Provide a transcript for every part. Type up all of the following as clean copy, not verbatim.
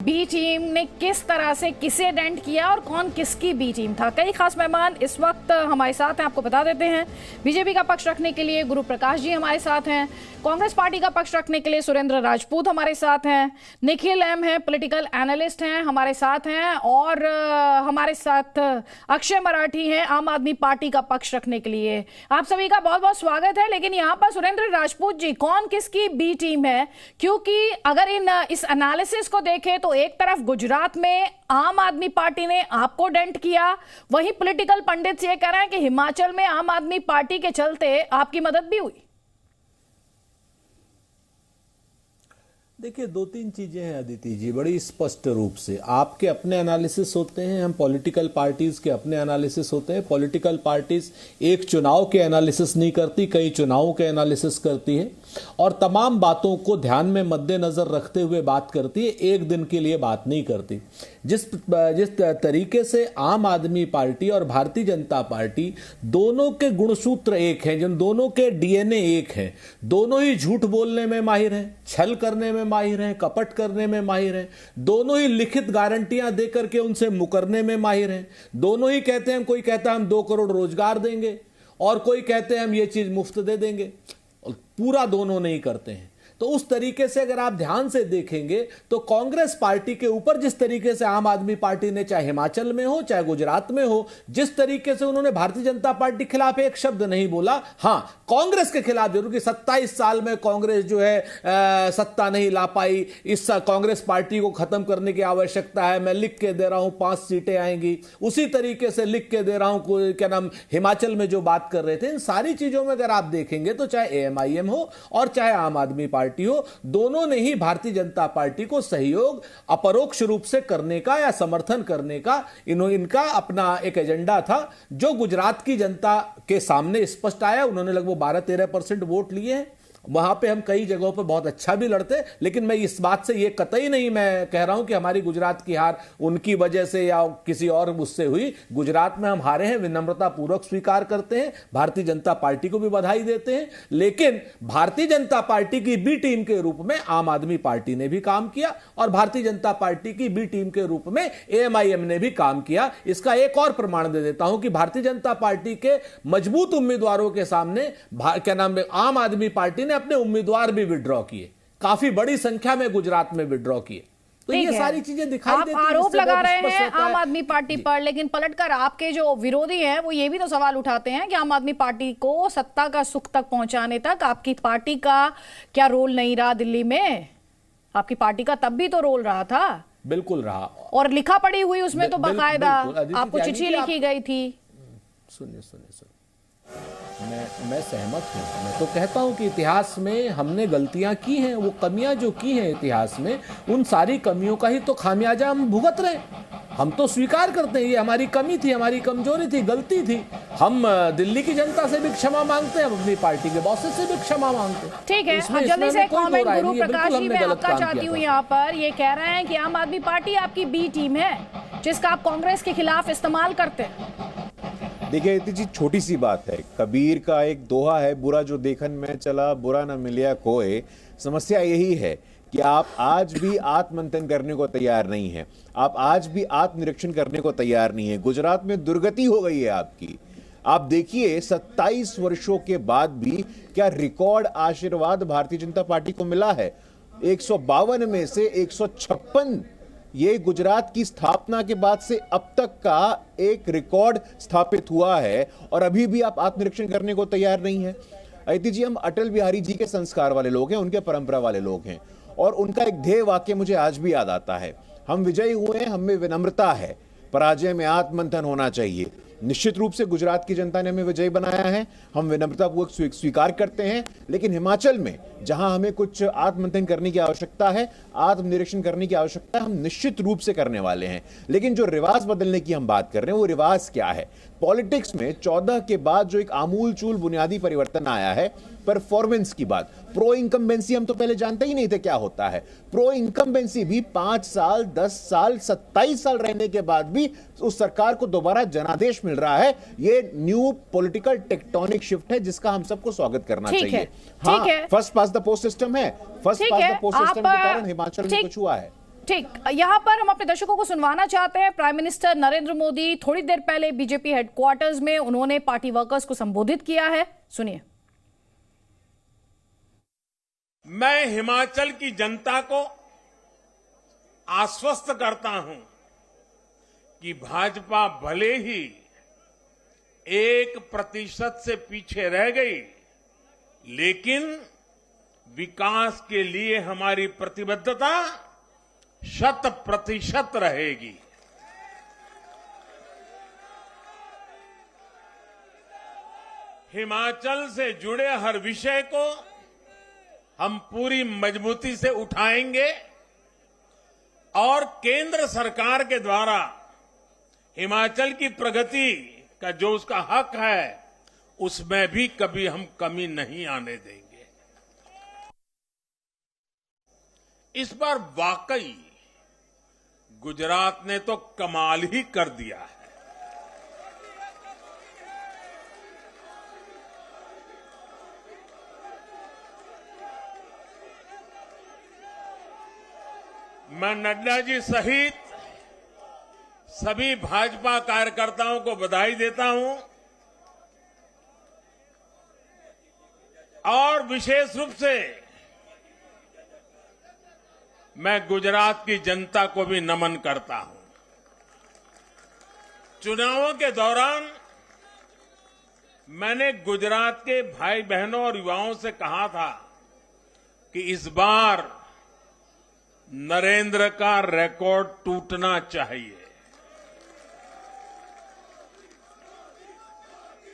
B team ने किस तरह से किसे डेंट किया और कौन किसकी बी टीम था। कई खास मेहमान इस वक्त हमारे साथ हैं, आपको बता देते हैं। बीजेपी का पक्ष रखने के लिए गुरु प्रकाश जी हमारे साथ हैं, कांग्रेस पार्टी का पक्ष रखने के लिए सुरेंद्र राजपूत हमारे साथ हैं, निखिल एम है पॉलिटिकल एनालिस्ट हैं हमारे साथ हैं, और हमारे साथ अक्षय मराठी हैं आम आदमी पार्टी का पक्ष रखने के लिए। आप सभी का बहुत बहुत स्वागत है। लेकिन यहाँ पर सुरेंद्र राजपूत जी, कौन किसकी बी टीम है? क्योंकि अगर इस एनालिसिस को देखें तो एक तरफ गुजरात में आम आदमी पार्टी ने आपको डेंट किया, वहीं पॉलिटिकल पंडित ये कह रहे हैं कि हिमाचल में आम आदमी पार्टी के चलते आपकी मदद भी हुई। देखिए, दो तीन चीजें हैं अदिति जी, बड़ी स्पष्ट रूप से। आपके अपने एनालिसिस होते हैं, हम पॉलिटिकल पार्टीज के अपने एनालिसिस होते हैं। पॉलिटिकल पार्टीज एक चुनाव के एनालिसिस नहीं करती, कई चुनावों के एनालिसिस करती है और तमाम बातों को ध्यान में मद्देनजर रखते हुए बात करती है, एक दिन के लिए बात नहीं करती। जिस तरीके से आम आदमी पार्टी और भारतीय जनता पार्टी दोनों के गुणसूत्र एक हैं, जिन दोनों के डीएनए एक हैं, दोनों ही झूठ बोलने में माहिर हैं, छल करने में माहिर हैं, कपट करने में माहिर हैं, दोनों ही लिखित गारंटियां देकर के उनसे मुकरने में माहिर हैं, दोनों ही कहते हैं, कोई कहता है हम 2 करोड़ रोजगार देंगे और कोई कहते हैं हम ये चीज मुफ्त दे देंगे, पूरा दोनों नहीं करते हैं। तो उस तरीके से अगर आप ध्यान से देखेंगे तो कांग्रेस पार्टी के ऊपर जिस तरीके से आम आदमी पार्टी ने, चाहे हिमाचल में हो चाहे गुजरात में हो, जिस तरीके से उन्होंने भारतीय जनता पार्टी के खिलाफ एक शब्द नहीं बोला। हां, कांग्रेस के खिलाफ जरूर कि 27 साल में कांग्रेस जो है सत्ता नहीं ला पाई, इस कांग्रेस पार्टी को खत्म करने की आवश्यकता है, मैं लिख के दे रहा हूं 5 सीटें आएंगी। उसी तरीके से लिख के दे रहा हूं, क्या नाम, हिमाचल में जो बात कर रहे थे, इन सारी चीजों में अगर आप देखेंगे तो चाहे एएमआईएम हो और चाहे आम आदमी पार्टी हो, दोनों ने ही भारतीय जनता पार्टी को सहयोग अपरोक्ष रूप से करने का या समर्थन करने का इनका अपना एक एजेंडा था, जो गुजरात की जनता के सामने स्पष्ट आया। उन्होंने लगभग 12-13% वोट लिए हैं। वहां पे हम कई जगहों पे बहुत अच्छा भी लड़ते, लेकिन मैं इस बात से ये कतई नहीं मैं कह रहा हूं कि हमारी गुजरात की हार उनकी वजह से या किसी और उससे हुई। गुजरात में हम हारे हैं, विनम्रता पूर्वक स्वीकार करते हैं, भारतीय जनता पार्टी को भी बधाई देते हैं। लेकिन भारतीय जनता पार्टी की बी टीम के रूप में आम आदमी पार्टी ने भी काम किया और भारतीय जनता पार्टी की बी टीम के रूप में एएमआईएम ने भी काम किया। इसका एक और प्रमाण दे देता हूं कि भारतीय जनता पार्टी के मजबूत उम्मीदवारों के सामने क्या नाम है, आम आदमी पार्टी ने अपने उम्मीदवार भी विड्रॉ किए, काफी बड़ी संख्या में गुजरात में विड्रॉ किए। तो ये सारी चीजें दिखाई देती हैं। आप आरोप लगा रहे हैं आम आदमी पार्टी पर, लेकिन पलटकर आपके जो विरोधी हैं वो ये भी तो सवाल उठाते हैं कि आम आदमी पार्टी को सत्ता का सुख तक पहुंचाने तक आपकी पार्टी का क्या रोल नहीं रहा? दिल्ली में आपकी पार्टी का तब भी तो रोल रहा था। बिल्कुल रहा, और लिखा पड़ी हुई उसमें तो बाकायदा आपको चिट्ठी लिखी गई थी। सुनिए, मैं सहमत हूं। मैं तो कहता हूं कि इतिहास में हमने गलतियां की हैं, वो कमियां जो की हैं इतिहास में, उन सारी कमियों का ही तो खामियाजा हम भुगत रहे हैं। हम तो स्वीकार करते हैं ये हमारी कमी थी, हमारी कमजोरी थी, गलती थी। हम दिल्ली की जनता से भी क्षमा मांगते हैं, हम अपनी पार्टी के बॉसेस से भी क्षमा मांगते हैं। ठीक है, जल्दी से कमेंट गुरु प्रकाश जी मैं आपका चाहती हूँ। यहाँ पर ये कह रहे हैं कि आम आदमी पार्टी आपकी बी टीम है, जिसका आप कांग्रेस के खिलाफ इस्तेमाल करते हैं। देखिए इतनी चीज छोटी सी बात है, कबीर का एक दोहा है, बुरा जो देखन में चला बुरा न मिलिया कोई। समस्या यही है कि आप आज भी आत्ममंथन करने को तैयार नहीं है, आप आज भी आत्मनिरीक्षण करने को तैयार नहीं है। गुजरात में दुर्गति हो गई है आपकी। आप देखिए 27 वर्षों के बाद भी क्या रिकॉर्ड आशीर्वाद भारतीय जनता पार्टी को मिला है। 152 में से 156 ये गुजरात की स्थापना के बाद से अब तक का एक रिकॉर्ड स्थापित हुआ है, और अभी भी आप आत्मनिरीक्षण करने को तैयार नहीं है। अदिति जी, हम अटल बिहारी जी के संस्कार वाले लोग हैं, उनके परंपरा वाले लोग हैं, और उनका एक ध्येय वाक्य मुझे आज भी याद आता है, हम विजयी हुए हैं, हम में विनम्रता है, पराजय में आत्ममंथन होना चाहिए। निश्चित रूप से गुजरात की जनता ने हमें विजयी बनाया है, हम विनम्रतापूर्वक स्वीकार करते हैं। लेकिन हिमाचल में जहां हमें कुछ आत्ममंथन करने की आवश्यकता है, आत्मनिरीक्षण करने की आवश्यकता है, हम निश्चित रूप से करने वाले हैं। लेकिन जो रिवाज बदलने की हम बात कर रहे हैं, वो रिवाज क्या है? पॉलिटिक्स में 14 के बाद जो एक आमूलचूल बुनियादी परिवर्तन आया है, परफॉर्मेंस की बात। प्रो इनकम्बेंसी हम तो पहले जानते ही नहीं थे क्या होता है। प्रो इनकम्बेंसी भी 5 साल, 10 साल, 27 साल रहने के बाद भी उस सरकार को दोबारा जनादेश मिल रहा है। ये न्यू पॉलिटिकल टेक्टोनिक शिफ्ट है, जिसका हम सबको स्वागत करना चाहिए। हाँ, first past the post system है, first past the post system के कारण हिमाचल में कुछ हुआ है। ठीक, यहाँ पर हम अपने दर्शकों को सुनवाना चाहते हैं। प्राइम मिनिस्टर नरेंद्र मोदी थोड़ी देर पहले बीजेपी हेडक्वार्टर्स में उन्होंने पार्टी वर्कर्स को संबोधित किया है, सुनिए। मैं हिमाचल की जनता को आश्वस्त करता हूं कि भाजपा भले ही 1% से पीछे रह गई, लेकिन विकास के लिए हमारी प्रतिबद्धता 100% रहेगी। हिमाचल से जुड़े हर विषय को हम पूरी मजबूती से उठाएंगे और केंद्र सरकार के द्वारा हिमाचल की प्रगति का जो उसका हक है, उसमें भी कभी हम कमी नहीं आने देंगे। इस बार वाकई गुजरात ने तो कमाल ही कर दिया है। मैं नड्डा जी सहित सभी भाजपा कार्यकर्ताओं को बधाई देता हूं और विशेष रूप से मैं गुजरात की जनता को भी नमन करता हूं। चुनावों के दौरान मैंने गुजरात के भाई बहनों और युवाओं से कहा था कि इस बार नरेंद्र का रिकॉर्ड टूटना चाहिए,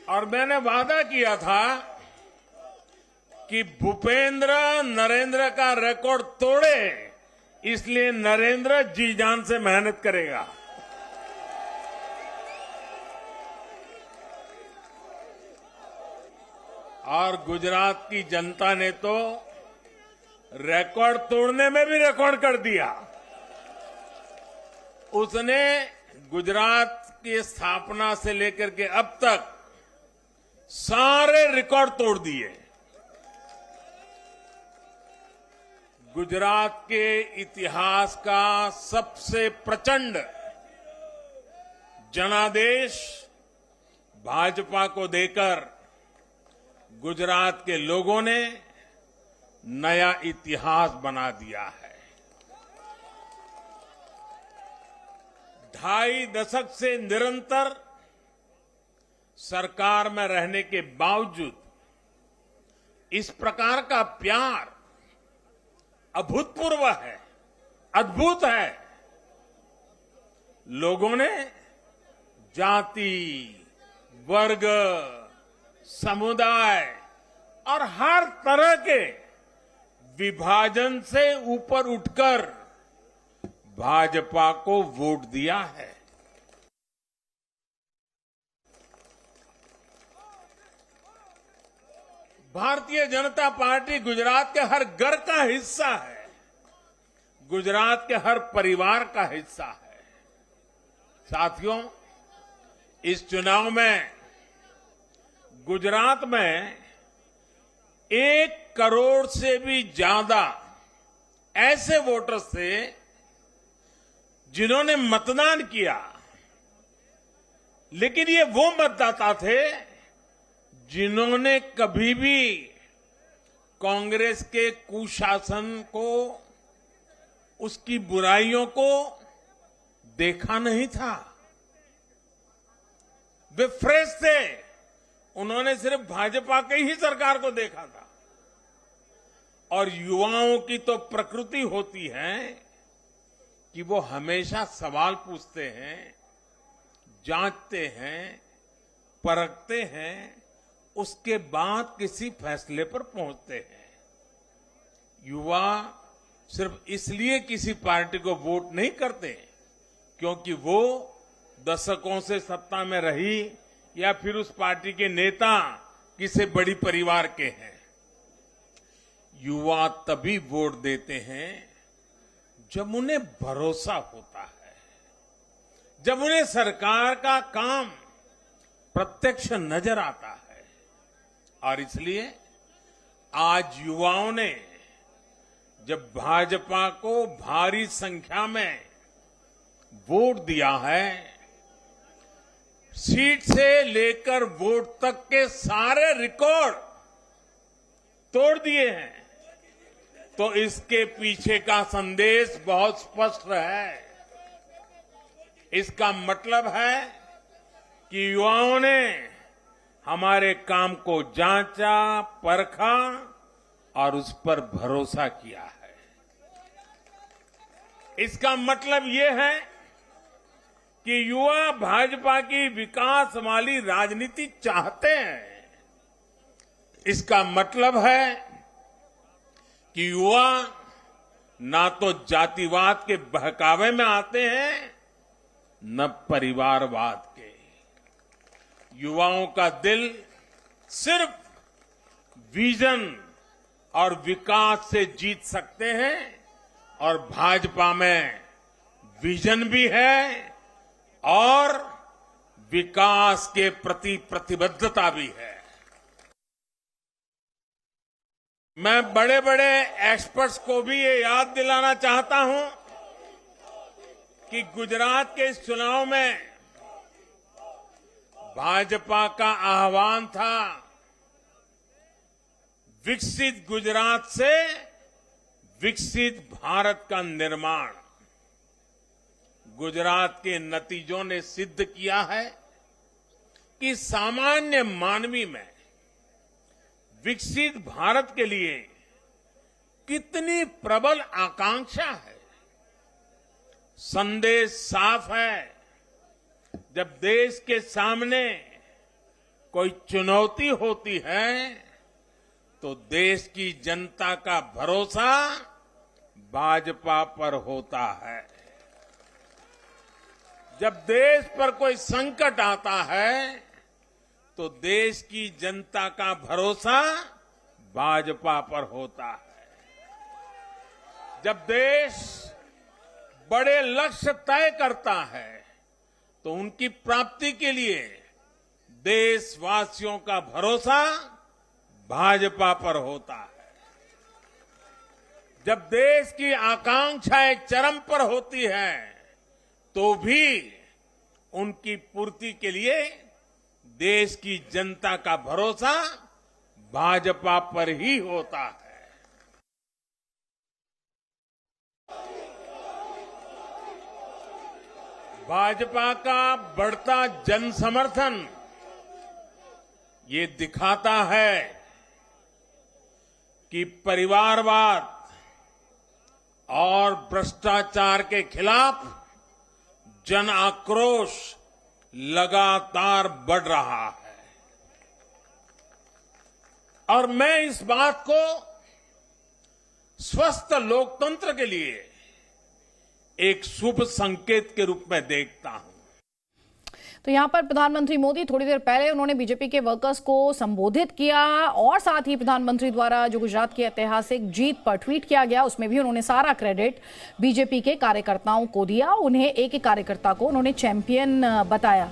और मैंने वादा किया था कि भूपेंद्र नरेंद्र का रिकॉर्ड तोड़े, इसलिए नरेंद्र जी जान से मेहनत करेगा। और गुजरात की जनता ने तो रिकॉर्ड तोड़ने में भी रिकॉर्ड कर दिया। उसने गुजरात की स्थापना से लेकर के अब तक सारे रिकॉर्ड तोड़ दिए। गुजरात के इतिहास का सबसे प्रचंड जनादेश भाजपा को देकर गुजरात के लोगों ने नया इतिहास बना दिया है। 2.5 दशक से निरंतर सरकार में रहने के बावजूद इस प्रकार का प्यार अभूतपूर्व है, अद्भुत है। लोगों ने जाति, वर्ग, समुदाय और हर तरह के विभाजन से ऊपर उठकर भाजपा को वोट दिया है। भारतीय जनता पार्टी गुजरात के हर घर का हिस्सा है, गुजरात के हर परिवार का हिस्सा है। साथियों, इस चुनाव में गुजरात में 1 करोड़ से भी ज्यादा ऐसे वोटर्स थे जिन्होंने मतदान किया, लेकिन ये वो मतदाता थे जिन्होंने कभी भी कांग्रेस के कुशासन को, उसकी बुराइयों को देखा नहीं था। वे फ्रेश थे, उन्होंने सिर्फ भाजपा की ही सरकार को देखा था। और युवाओं की तो प्रकृति होती है कि वो हमेशा सवाल पूछते हैं, जांचते हैं, परखते हैं, उसके बाद किसी फैसले पर पहुंचते हैं। युवा सिर्फ इसलिए किसी पार्टी को वोट नहीं करते क्योंकि वो दशकों से सत्ता में रही या फिर उस पार्टी के नेता किसी बड़ी परिवार के हैं। युवा तभी वोट देते हैं जब उन्हें भरोसा होता है, जब उन्हें सरकार का काम प्रत्यक्ष नजर आता है। और इसलिए आज युवाओं ने जब भाजपा को भारी संख्या में वोट दिया है, सीट से लेकर वोट तक के सारे रिकॉर्ड तोड़ दिए हैं, तो इसके पीछे का संदेश बहुत स्पष्ट है। इसका मतलब है कि युवाओं ने हमारे काम को जांचा, परखा और उस पर भरोसा किया है। इसका मतलब ये है कि युवा भाजपा की विकास वाली राजनीति चाहते हैं। इसका मतलब है कि युवा ना तो जातिवाद के बहकावे में आते हैं, न परिवारवाद के। युवाओं का दिल सिर्फ विजन और विकास से जीत सकते हैं, और भाजपा में विजन भी है और विकास के प्रति प्रतिबद्धता भी है। मैं बड़े बड़े एक्सपर्ट्स को भी ये याद दिलाना चाहता हूं कि गुजरात के इस चुनाव में भाजपा का आह्वान था विकसित गुजरात से विकसित भारत का निर्माण। गुजरात के नतीजों ने सिद्ध किया है कि सामान्य मानवी में विकसित भारत के लिए कितनी प्रबल आकांक्षा है। संदेश साफ है, जब देश के सामने कोई चुनौती होती है तो देश की जनता का भरोसा भाजपा पर होता है। जब देश पर कोई संकट आता है तो देश की जनता का भरोसा भाजपा पर होता है। जब देश बड़े लक्ष्य तय करता है तो उनकी प्राप्ति के लिए देशवासियों का भरोसा भाजपा पर होता है। जब देश की आकांक्षाएं चरम पर होती है तो भी उनकी पूर्ति के लिए देश की जनता का भरोसा भाजपा पर ही होता है। भाजपा का बढ़ता जन समर्थन ये दिखाता है कि परिवारवाद और भ्रष्टाचार के खिलाफ जन आक्रोश लगातार बढ़ रहा है। और मैं इस बात को स्वस्थ लोकतंत्र के लिए एक शुभ संकेत के रूप में देखता हूं। तो यहां पर प्रधानमंत्री मोदी थोड़ी देर पहले उन्होंने बीजेपी के वर्कर्स को संबोधित किया और साथ ही प्रधानमंत्री द्वारा जो गुजरात की ऐतिहासिक जीत पर ट्वीट किया गया उसमें भी उन्होंने सारा क्रेडिट बीजेपी के कार्यकर्ताओं को दिया। उन्हें एक एक कार्यकर्ता को उन्होंने चैंपियन बताया।